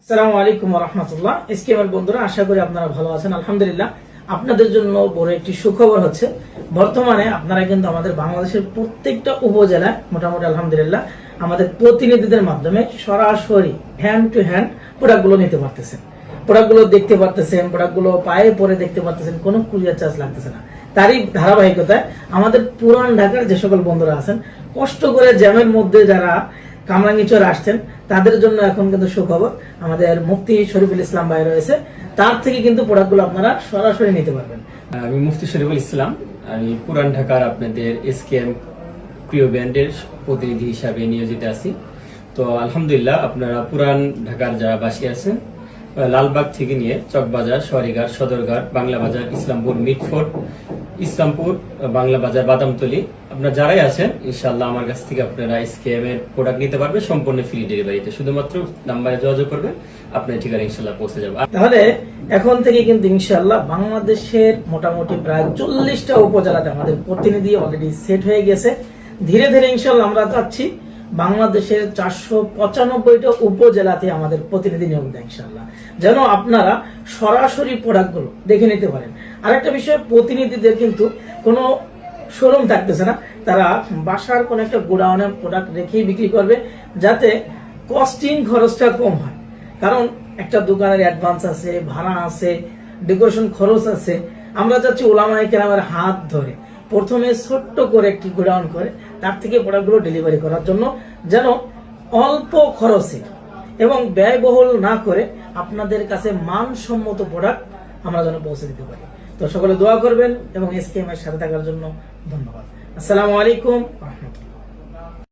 আসসালামু আলাইকুম ওয়া রাহমাতুল্লাহ। এসকেএমএল বন্ধুরা, আশা করি আপনারা ভালো আছেন। আলহামদুলিল্লাহ, আপনাদের জন্য বড় একটি সুখবর হচ্ছে, বর্তমানে আপনারা কিন্তু আমাদের বাংলাদেশের প্রত্যেকটা উপজেলায় মোটামুটি আলহামদুলিল্লাহ আমাদের প্রতিনিধিদের মাধ্যমে সরাসরি হ্যান্ড টু হ্যান্ড প্রোডাক্টগুলো নিতে পারতেছেন, প্রোডাক্টগুলো দেখতে পারতেছেন, প্রোডাক্টগুলো পায়ে পরে দেখতে পারতেছেন, কোনো কুরিয়ার চার্জ লাগতেছে না। তারই ধারাবাহিকতায় আমাদের পুরান ঢাকার যে সকল বন্ধুরা আছেন, কষ্ট করে জ্যামের মধ্যে যারা কামরাঙ্গীচর আসছেন, তাদের জন্য এখন কিন্তু সুখবর, আমাদের মুফতি শরীফুল ইসলাম ভাই রয়েছে, তার থেকে কিন্তু প্রোডাক্টগুলো আপনারা সরাসরি নিতে পারবেন। আমি মুফতি শরীফুল ইসলাম, আমি পুরান ঢাকার আপনাদের এসকেএম প্রিয় ব্যান্ডের প্রতিনিধি হিসাবে নিয়োজিত আছি। তো আলহামদুলিল্লাহ, আপনারা পুরান ঢাকার যারা বাসী আছেন, লালবাগ থেকে নিয়ে চকবাজার, সরিঘাট, সদরঘাট, বাংলা বাজার, ইসলামপুর, মিটফোর্ট, ইসলামপুর, বাংলা বাজার, বাদামতলী, আপনারা যারাই আছেন ইনশাআল্লাহ আমার কাছ থেকে আপনারা এসকেএম এর প্রোডাক্ট নিতে পারবেন সম্পূর্ণ ফ্রি ডেলিভারিতে। শুধুমাত্র নাম্বারে যোগাযোগ করবেন, আপনার ঠিকানা ইনশাআল্লাহ পৌঁছে যাবে। তাহলে এখন থেকে কিন্তু ইনশাআল্লাহ বাংলাদেশের মোটামুটি প্রায় 40টা উপজেলাতে আমাদের প্রতিনিধি অলরেডি সেট হয়ে গেছে। ধীরে ধীরে ইনশাআল্লাহ আমরা যাচ্ছি বাংলাদেশের 495টা উপজেলাতে আমাদের প্রতিনিধি নিয়োগ দেয় ইনশাআল্লাহ, যেন আপনারা সরাসরি প্রোডাক্টগুলো দেখে নিতে পারেন। আরেকটা বিষয়, প্রতিনিধিদের কিন্তু কোনো শোরুম থাকতেছে না, তারা বাসার কোনো একটা গোডাউনে প্রোডাক্ট রেখেই বিক্রি করবে, যাতে কস্টিং খরচটা কম হয়। কারণ একটা দোকানের অ্যাডভান্স আছে, ভাড়া আছে, ডেকোরেশন খরচ আছে। আমরা যাচ্ছি ওলামায়ে কেরামের হাত ধরে প্রথমে ছোট্ট করে একটি গোডাউন করে তার থেকে প্রোডাক্টগুলো ডেলিভারি করার জন্য, যেন অল্প খরচে এবং ব্যয়বহুল না করে আপনাদের কাছে মানসম্মত প্রোডাক্ট আমরা যেন পৌঁছে দিতে পারি। তো সকলে দোয়া করবেন এবং এসকেএম এর সাথে থাকার জন্য ধন্যবাদ। আসসালামু আলাইকুম ওয়া রাহমাতুল্লাহ।